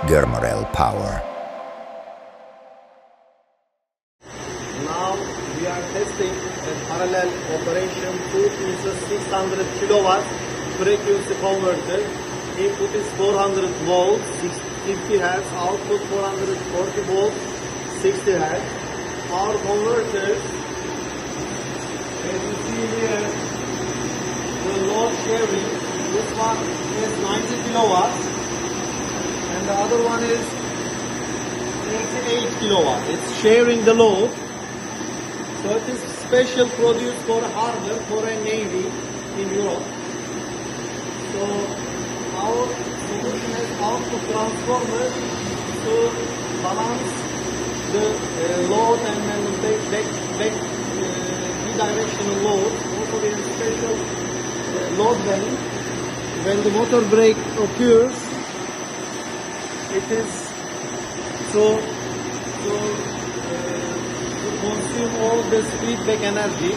GERMAREL Power. Now we are testing a parallel operation 2 pieces 600 kilowatts frequency converter. Input is 400 volts, 50 hertz, output 440 volts, 60 hertz. Our converters, as you see here, the load sharing, this one is 90 kilowatts and the other one is 88 kilowatts. It's sharing the load. So it is special produced for harbor, for a navy in Europe. So our solution has output transformer to balance the load and then back bidirectional load. Also we have special load band. When the motor brake occurs, it is to consume all this feedback energy.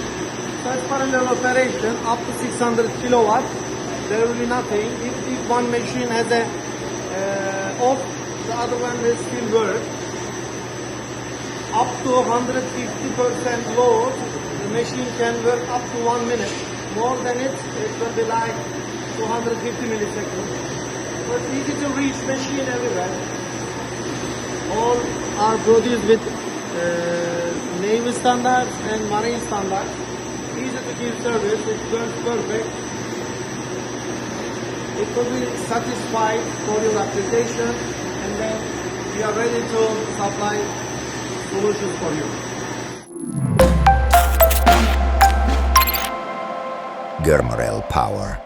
So as parallel operation up to 600 kilowatt, there will be nothing. If one machine has a off, the other one will still work. Up to 150% load, the machine can work up to 1 minute. More than it will be like 250 milliseconds. But easy to reach machine everywhere. All are produced with Navy standards and Marine standards. Easy to give service, it works perfect. It will be satisfied for your application, and then we are ready to supply solutions for you. GERMAREL Power.